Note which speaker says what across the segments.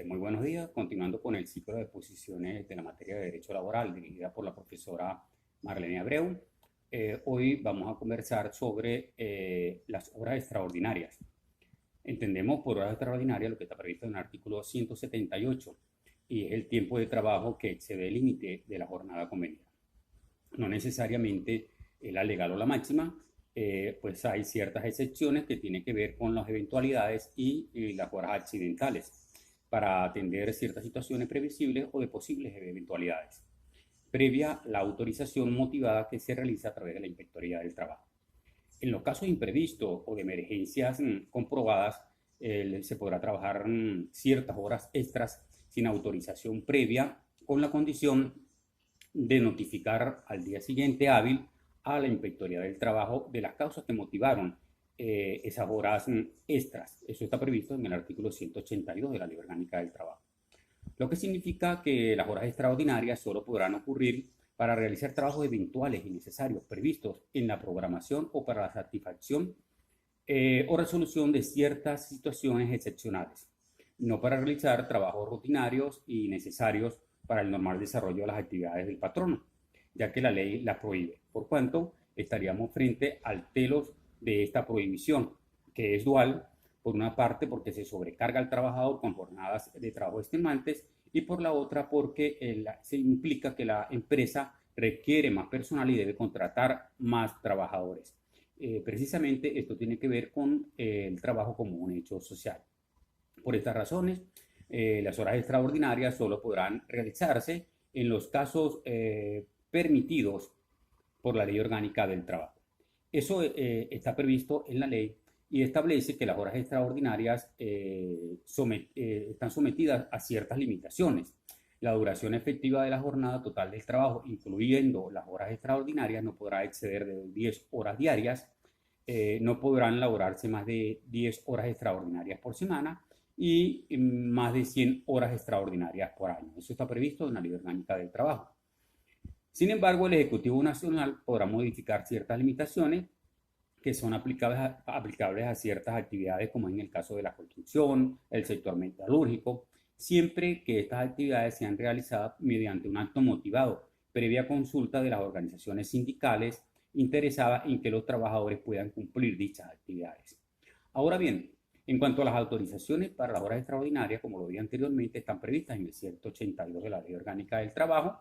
Speaker 1: Muy buenos días. Continuando con el ciclo de exposiciones de la materia de Derecho Laboral dirigida por la profesora Marlene Abreu. Hoy vamos a conversar sobre las horas extraordinarias. Entendemos por horas extraordinarias lo que está previsto en el artículo 178 y es el tiempo de trabajo que excede el límite de la jornada convenida. No necesariamente la legal o la máxima, pues hay ciertas excepciones que tienen que ver con las eventualidades y las horas accidentales para atender ciertas situaciones previsibles o de posibles eventualidades, previa la autorización motivada que se realiza a través de la Inspectoría del Trabajo. En los casos imprevistos o de emergencias comprobadas, se podrá trabajar ciertas horas extras sin autorización previa, con la condición de notificar al día siguiente hábil a la Inspectoría del Trabajo de las causas que motivaron esas horas extras. Eso está previsto en el artículo 182 de la Ley Orgánica del Trabajo. Lo que significa que las horas extraordinarias solo podrán ocurrir para realizar trabajos eventuales y necesarios previstos en la programación o para la satisfacción o resolución de ciertas situaciones excepcionales, no para realizar trabajos rutinarios y necesarios para el normal desarrollo de las actividades del patrono, ya que la ley las prohíbe. Por cuanto, estaríamos frente al telos de esta prohibición, que es dual, por una parte porque se sobrecarga al trabajador con jornadas de trabajo extenuantes y por la otra porque se implica que la empresa requiere más personal y debe contratar más trabajadores. Precisamente esto tiene que ver con el trabajo como un hecho social. Por estas razones, las horas extraordinarias solo podrán realizarse en los casos permitidos por la Ley Orgánica del Trabajo. Eso está previsto en la ley y establece que las horas extraordinarias están sometidas a ciertas limitaciones. La duración efectiva de la jornada total del trabajo, incluyendo las horas extraordinarias, no podrá exceder de 10 horas diarias. No podrán laborarse más de 10 horas extraordinarias por semana y más de 100 horas extraordinarias por año. Eso está previsto en la Ley Orgánica del Trabajo. Sin embargo, el Ejecutivo Nacional podrá modificar ciertas limitaciones que son aplicables a ciertas actividades, como en el caso de la construcción, el sector metalúrgico, siempre que estas actividades sean realizadas mediante un acto motivado, previa consulta de las organizaciones sindicales interesadas en que los trabajadores puedan cumplir dichas actividades. Ahora bien, en cuanto a las autorizaciones para las horas extraordinarias, como lo dije anteriormente, están previstas en el 182 de la Ley Orgánica del Trabajo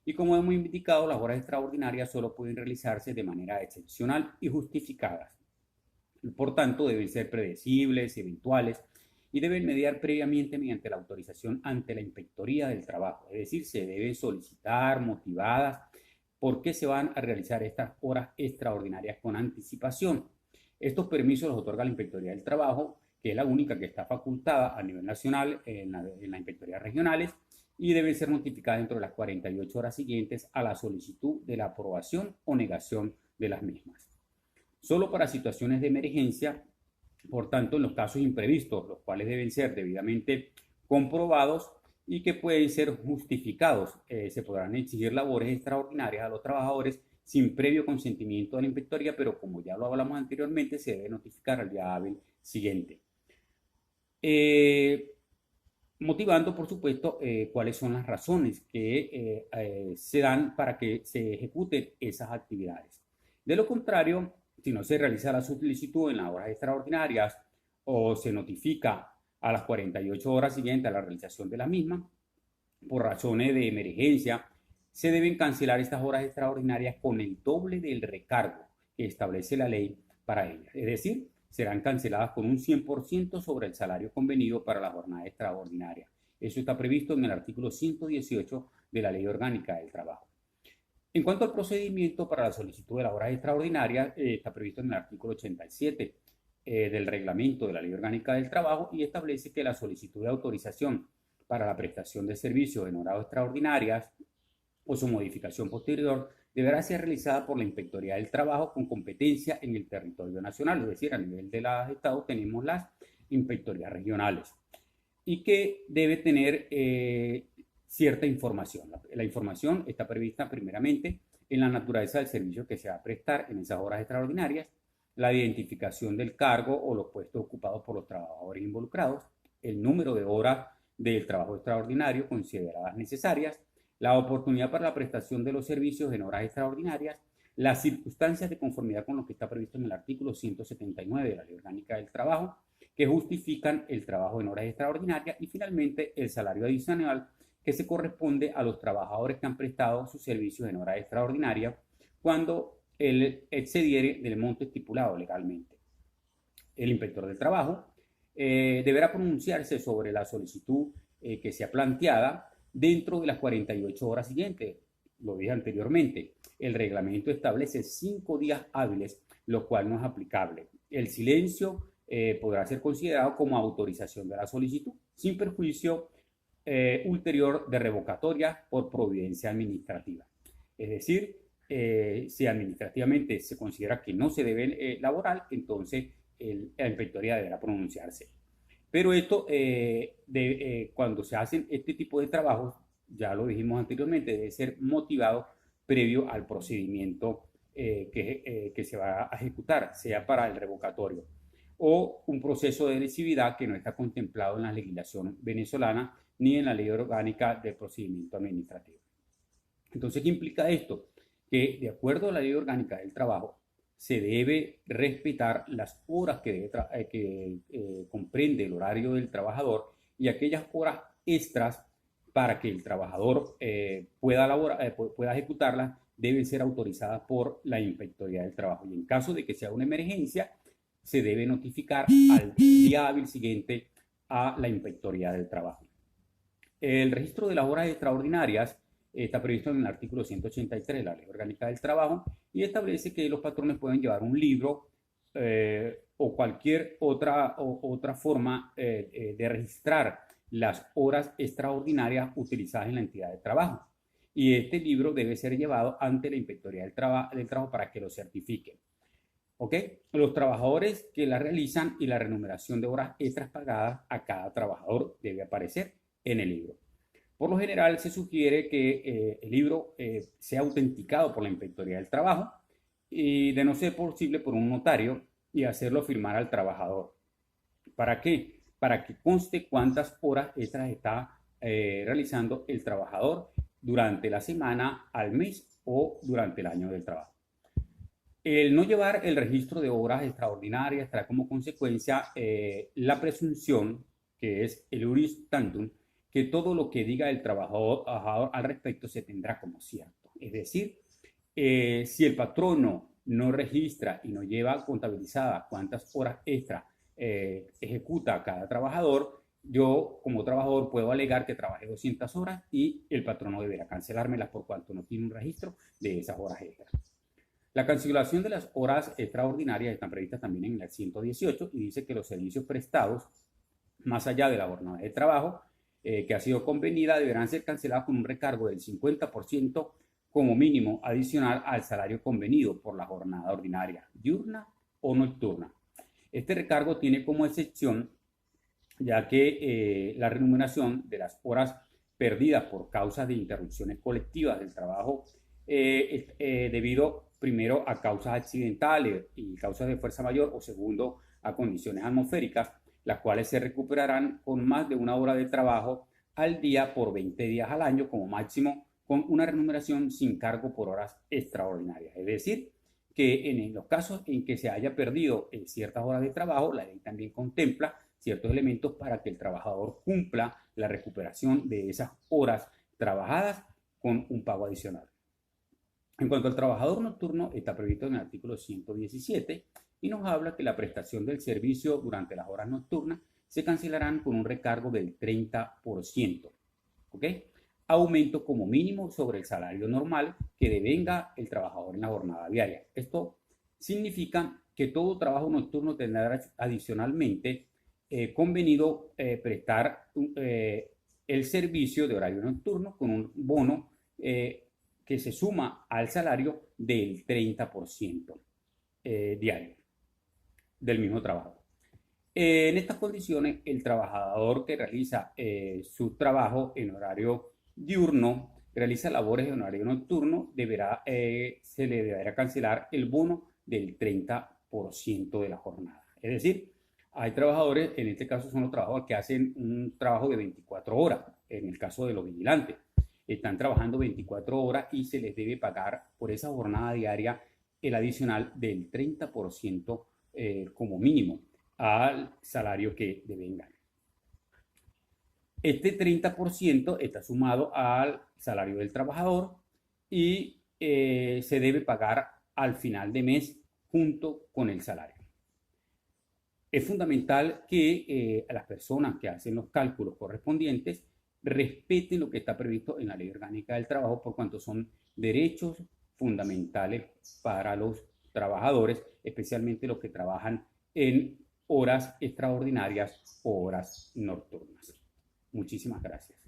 Speaker 1: y como hemos indicado, las horas extraordinarias solo pueden realizarse de manera excepcional y justificadas. Por tanto, deben ser predecibles, eventuales y deben mediar previamente mediante la autorización ante la Inspectoría del Trabajo. Es decir, se deben solicitar motivadas por qué se van a realizar estas horas extraordinarias con anticipación. Estos permisos los otorga la Inspectoría del Trabajo, que es la única que está facultada a nivel nacional en las inspectorías regionales y deben ser notificadas dentro de las 48 horas siguientes a la solicitud de la aprobación o negación de las mismas. Solo para situaciones de emergencia, por tanto, en los casos imprevistos, los cuales deben ser debidamente comprobados y que pueden ser justificados, se podrán exigir labores extraordinarias a los trabajadores sin previo consentimiento de la inspectoría, pero como ya lo hablamos anteriormente, se debe notificar al día hábil siguiente. Motivando, por supuesto, cuáles son las razones que se dan para que se ejecuten esas actividades. De lo contrario, si no se realiza la solicitud en las horas extraordinarias o se notifica a las 48 horas siguientes a la realización de la misma, por razones de emergencia, se deben cancelar estas horas extraordinarias con el doble del recargo que establece la ley para ellas. Es decir, serán canceladas con un 100% sobre el salario convenido para la jornada extraordinaria. Eso está previsto en el artículo 118 de la Ley Orgánica del Trabajo. En cuanto al procedimiento para la solicitud de las horas extraordinarias, está previsto en el artículo 87 del reglamento de la Ley Orgánica del Trabajo y establece que la solicitud de autorización para la prestación de servicios en horas extraordinarias o su modificación posterior deberá ser realizada por la Inspectoría del Trabajo con competencia en el territorio nacional, es decir, a nivel de los estados tenemos las inspectorías regionales y que debe tener cierta información. La información está prevista primeramente en la naturaleza del servicio que se va a prestar en esas horas extraordinarias, la identificación del cargo o los puestos ocupados por los trabajadores involucrados, el número de horas del trabajo extraordinario consideradas necesarias, la oportunidad para la prestación de los servicios en horas extraordinarias, las circunstancias de conformidad con lo que está previsto en el artículo 179 de la Ley Orgánica del Trabajo, que justifican el trabajo en horas extraordinarias, y finalmente el salario adicional que se corresponde a los trabajadores que han prestado sus servicios en horas extraordinarias cuando él excediere del monto estipulado legalmente. El inspector del trabajo deberá pronunciarse sobre la solicitud que sea planteada dentro de las 48 horas siguientes. Lo dije anteriormente, el reglamento establece 5 días hábiles, lo cual no es aplicable. El silencio podrá ser considerado como autorización de la solicitud, sin perjuicio ulterior de revocatoria por providencia administrativa. Es decir, si administrativamente se considera que no se debe laborar, entonces la inspectoría deberá pronunciarse. Pero esto, cuando se hacen este tipo de trabajos, ya lo dijimos anteriormente, debe ser motivado previo al procedimiento que se va a ejecutar, sea para el revocatorio o un proceso de lesividad que no está contemplado en la legislación venezolana ni en la ley orgánica del procedimiento administrativo. Entonces, ¿qué implica esto? Que de acuerdo a la ley orgánica del trabajo, se debe respetar las horas que comprende el horario del trabajador y aquellas horas extras para que el trabajador pueda ejecutarlas deben ser autorizadas por la Inspectoría del Trabajo. Y en caso de que sea una emergencia, se debe notificar al día hábil siguiente a la Inspectoría del Trabajo. El registro de las horas extraordinarias está previsto en el artículo 183 de la Ley Orgánica del Trabajo y establece que los patrones pueden llevar un libro o cualquier otra forma de registrar las horas extraordinarias utilizadas en la entidad de trabajo. Y este libro debe ser llevado ante la Inspectoría del Trabajo para que lo certifique. ¿Ok? Los trabajadores que la realizan y la remuneración de horas extras pagadas a cada trabajador debe aparecer en el libro. Por lo general, se sugiere que el libro sea autenticado por la Inspectoría del Trabajo y, de no ser posible, por un notario y hacerlo firmar al trabajador. ¿Para qué? Para que conste cuántas horas extras está realizando el trabajador durante la semana, al mes o durante el año del trabajo. El no llevar el registro de horas extraordinarias trae como consecuencia la presunción, que es el iuris tantum, que todo lo que diga el trabajador al respecto se tendrá como cierto. Es decir, si el patrono no registra y no lleva contabilizada cuántas horas extra ejecuta cada trabajador, yo como trabajador puedo alegar que trabajé 200 horas y el patrono deberá cancelármelas por cuanto no tiene un registro de esas horas extras. La cancelación de las horas extraordinarias está prevista también en el 118 y dice que los servicios prestados, más allá de la jornada de trabajo que ha sido convenida, deberán ser cancelados con un recargo del 50% como mínimo adicional al salario convenido por la jornada ordinaria, diurna o nocturna. Este recargo tiene como excepción, ya que la remuneración de las horas perdidas por causas de interrupciones colectivas del trabajo debido primero a causas accidentales y causas de fuerza mayor o segundo a condiciones atmosféricas, las cuales se recuperarán con más de una hora de trabajo al día por 20 días al año como máximo, con una remuneración sin cargo por horas extraordinarias. Es decir, que en los casos en que se haya perdido ciertas horas de trabajo, la ley también contempla ciertos elementos para que el trabajador cumpla la recuperación de esas horas trabajadas con un pago adicional. En cuanto al trabajador nocturno, está previsto en el artículo 117 y nos habla que la prestación del servicio durante las horas nocturnas se cancelarán con un recargo del 30%. ¿Ok? Aumento como mínimo sobre el salario normal que devenga el trabajador en la jornada diaria. Esto significa que todo trabajo nocturno tendrá adicionalmente convenido prestar el servicio de horario nocturno con un bono que se suma al salario del 30% diario del mismo trabajo. En estas condiciones, el trabajador que realiza su trabajo en horario diurno, realiza labores en horario nocturno, se le deberá cancelar el bono del 30% de la jornada. Es decir, Hay trabajadores, en este caso son los trabajadores que hacen un trabajo de 24 horas, en el caso de los vigilantes. Están trabajando 24 horas y se les debe pagar por esa jornada diaria el adicional del 30% como mínimo al salario que deben ganar. Este 30% está sumado al salario del trabajador y se debe pagar al final de mes junto con el salario. Es fundamental que las personas que hacen los cálculos correspondientes respeten lo que está previsto en la Ley Orgánica del Trabajo, por cuanto son derechos fundamentales para los trabajadores, especialmente los que trabajan en horas extraordinarias o horas nocturnas. Muchísimas gracias.